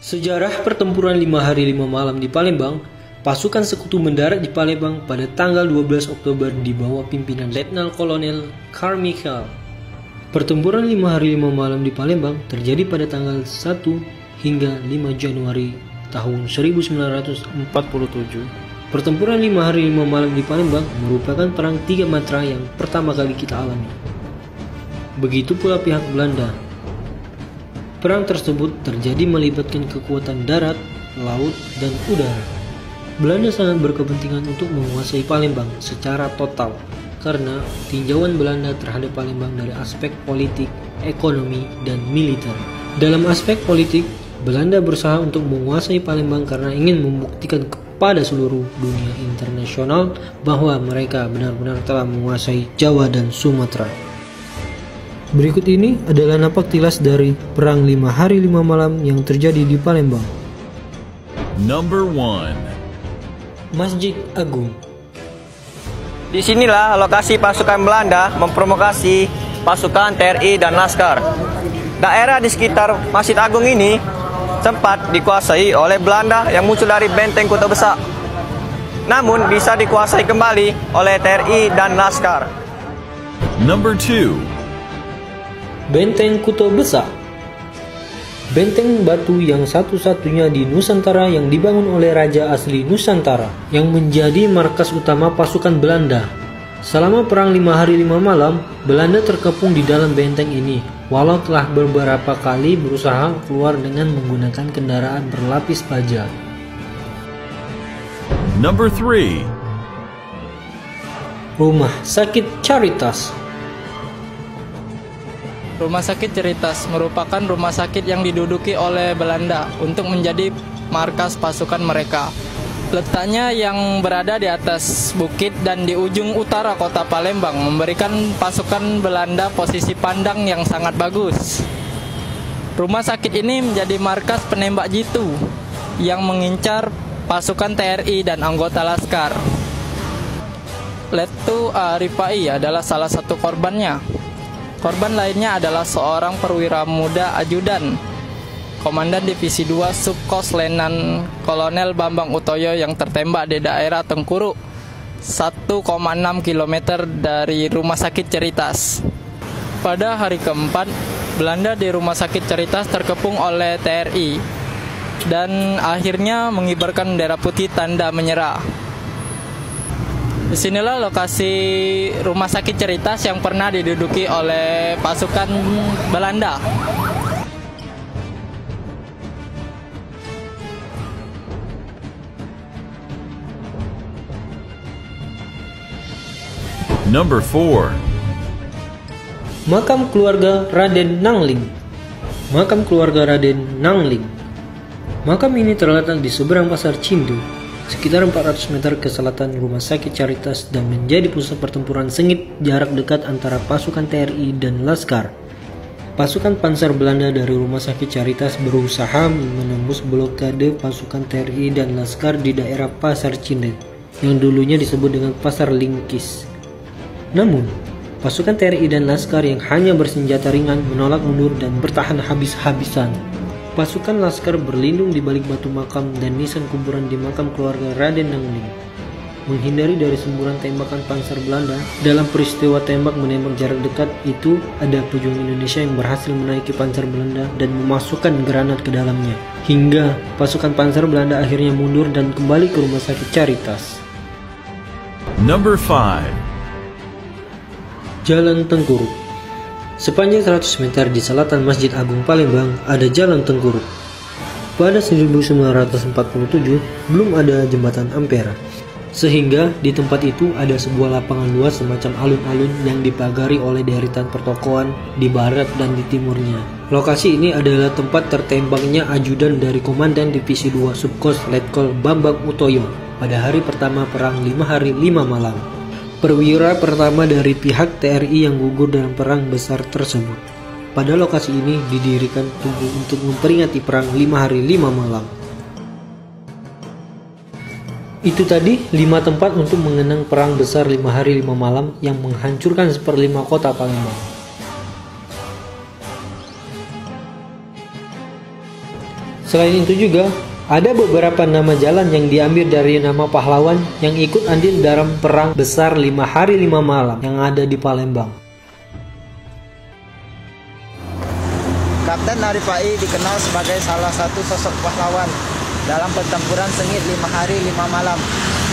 Sejarah pertempuran 5 hari 5 malam di Palembang, pasukan sekutu mendarat di Palembang pada tanggal 12 Oktober di bawah pimpinan Letnan Kolonel Carmichael. Pertempuran 5 hari 5 malam di Palembang terjadi pada tanggal 1 hingga 5 Januari tahun 1947. Pertempuran 5 hari 5 malam di Palembang merupakan perang 3 matra yang pertama kali kita alami. Begitu pula pihak Belanda. Perang tersebut terjadi melibatkan kekuatan darat, laut, dan udara. Belanda sangat berkepentingan untuk menguasai Palembang secara total karena tinjauan Belanda terhadap Palembang dari aspek politik, ekonomi, dan militer. Dalam aspek politik, Belanda berusaha untuk menguasai Palembang karena ingin membuktikan kepada seluruh dunia internasional bahwa mereka benar-benar telah menguasai Jawa dan Sumatera. Berikut ini adalah napak tilas dari Perang 5 Hari 5 Malam yang terjadi di Palembang. Number 1. Masjid Agung. Disinilah lokasi pasukan Belanda memprovokasi pasukan TNI dan Laskar. Daerah di sekitar Masjid Agung ini sempat dikuasai oleh Belanda yang muncul dari benteng Kota Besar. Namun bisa dikuasai kembali oleh TNI dan Laskar. Number 2. Benteng Kuto Besar. Benteng batu yang satu-satunya di Nusantara yang dibangun oleh Raja asli Nusantara yang menjadi markas utama pasukan Belanda. Selama Perang 5 Hari 5 Malam, Belanda terkepung di dalam benteng ini, walau telah beberapa kali berusaha keluar dengan menggunakan kendaraan berlapis baja. Number 3. Rumah Sakit Caritas. Rumah Sakit Caritas merupakan rumah sakit yang diduduki oleh Belanda untuk menjadi markas pasukan mereka. Letaknya yang berada di atas bukit dan di ujung utara kota Palembang memberikan pasukan Belanda posisi pandang yang sangat bagus. Rumah sakit ini menjadi markas penembak jitu yang mengincar pasukan TNI dan anggota Laskar. Letu Rifai adalah salah satu korbannya. Korban lainnya adalah seorang perwira muda ajudan, Komandan Divisi 2 Subkos Letnan Kolonel Bambang Utoyo yang tertembak di daerah Tengkuru, 1,6 km dari Rumah Sakit Caritas. Pada hari keempat, Belanda di Rumah Sakit Caritas terkepung oleh TNI dan akhirnya mengibarkan bendera putih tanda menyerah. Disinilah lokasi Rumah Sakit Caritas yang pernah diduduki oleh pasukan Belanda. Number 4. Makam keluarga Raden Nangling. Makam keluarga Raden Nangling. Makam ini terletak di seberang Pasar Cindu, sekitar 400 meter ke selatan Rumah Sakit Caritas dan menjadi pusat pertempuran sengit jarak dekat antara pasukan TNI dan Laskar. Pasukan panser Belanda dari Rumah Sakit Caritas berusaha menembus blokade pasukan TNI dan Laskar di daerah Pasar Cindet yang dulunya disebut dengan Pasar Lingkis. Namun, pasukan TNI dan Laskar yang hanya bersenjata ringan menolak mundur dan bertahan habis-habisan. Pasukan Laskar berlindung di balik batu makam dan nisan kuburan di makam keluarga Raden Nangling. Menghindari dari semburan tembakan panser Belanda, dalam peristiwa tembak-menembak jarak dekat itu ada pejuang Indonesia yang berhasil menaiki panser Belanda dan memasukkan granat ke dalamnya. Hingga pasukan panser Belanda akhirnya mundur dan kembali ke Rumah Sakit Caritas. Number 5. Jalan Tengkuruk. Sepanjang 100 meter di selatan Masjid Agung Palembang ada Jalan Tengkuruk. Pada 1947 belum ada jembatan Ampera, sehingga di tempat itu ada sebuah lapangan luas semacam alun-alun yang dipagari oleh deretan pertokoan di barat dan di timurnya. Lokasi ini adalah tempat tertembaknya ajudan dari Komandan Divisi 2 Subkos Letkol Bambang Utoyo pada hari pertama Perang 5 Hari 5 Malam. Perwira pertama dari pihak TNI yang gugur dalam perang besar tersebut. Pada lokasi ini didirikan tugu untuk memperingati Perang 5 Hari 5 Malam. Itu tadi 5 tempat untuk mengenang Perang Besar 5 Hari 5 Malam yang menghancurkan 1/5 kota Palembang. Selain itu juga, ada beberapa nama jalan yang diambil dari nama pahlawan yang ikut andil dalam perang besar 5 hari 5 malam yang ada di Palembang. Kapten Arifai dikenal sebagai salah satu sosok pahlawan dalam pertempuran sengit 5 hari 5 malam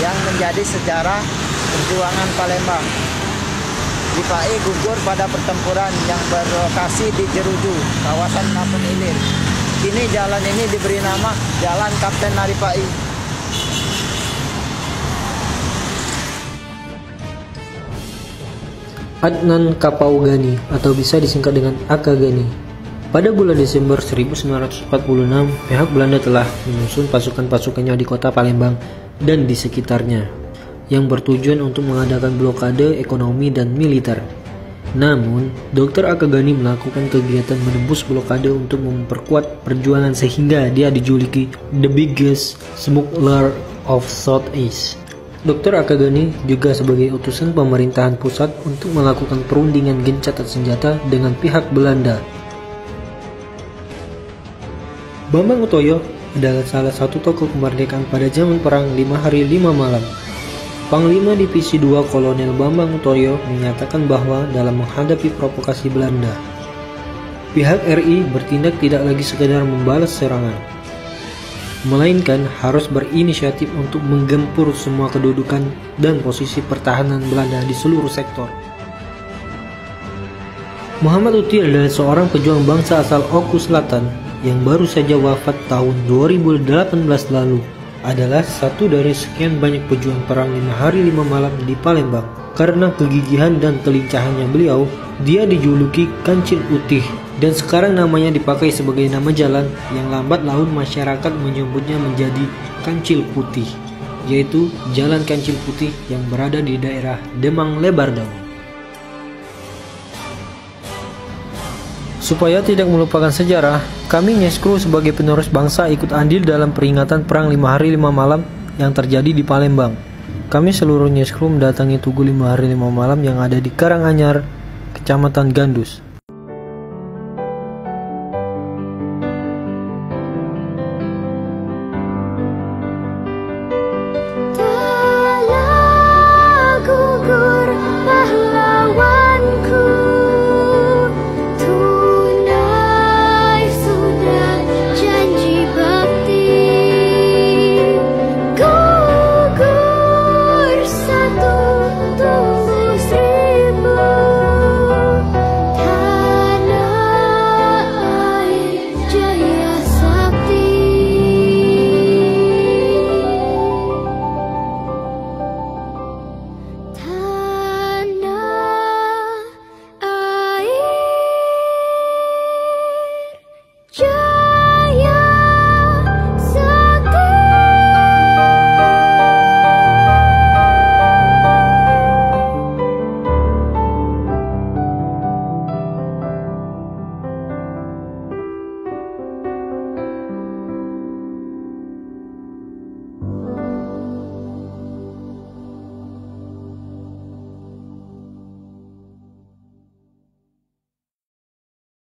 yang menjadi sejarah perjuangan Palembang. Arifai gugur pada pertempuran yang berlokasi di Jeruju, kawasan Kampung Ilir. Kini jalan ini diberi nama Jalan Kapten Arifai. Adnan Kapaugani atau bisa disingkat dengan Akagani. Pada bulan Desember 1946, pihak Belanda telah menyusun pasukan-pasukannya di kota Palembang dan di sekitarnya, yang bertujuan untuk mengadakan blokade ekonomi dan militer. Namun, Dr. Akagani melakukan kegiatan menembus blokade untuk memperkuat perjuangan sehingga dia dijuluki The Biggest Smuggler of Southeast. Dr. Akagani juga sebagai utusan pemerintahan pusat untuk melakukan perundingan gencatan senjata dengan pihak Belanda. Bambang Utoyo adalah salah satu tokoh kemerdekaan pada zaman perang 5 hari 5 malam. Panglima Divisi 2 Kolonel Bambang Utoyo menyatakan bahwa dalam menghadapi provokasi Belanda, pihak RI bertindak tidak lagi sekadar membalas serangan, melainkan harus berinisiatif untuk menggempur semua kedudukan dan posisi pertahanan Belanda di seluruh sektor. Muhammad Uti adalah seorang pejuang bangsa asal Oku Selatan yang baru saja wafat tahun 2018 lalu. Adalah satu dari sekian banyak pejuang perang 5 hari 5 malam di Palembang. Karena kegigihan dan kelincahannya beliau, dia dijuluki Kancil Putih dan sekarang namanya dipakai sebagai nama jalan yang lambat laun masyarakat menyebutnya menjadi Kancil Putih, yaitu Jalan Kancil Putih yang berada di daerah Demang Lebar Daun. Supaya tidak melupakan sejarah, kami Nyeskru sebagai penerus bangsa ikut andil dalam peringatan Perang 5 hari 5 malam yang terjadi di Palembang. Kami seluruh Nyeskru mendatangi Tugu 5 hari 5 malam yang ada di Karanganyar, Kecamatan Gandus.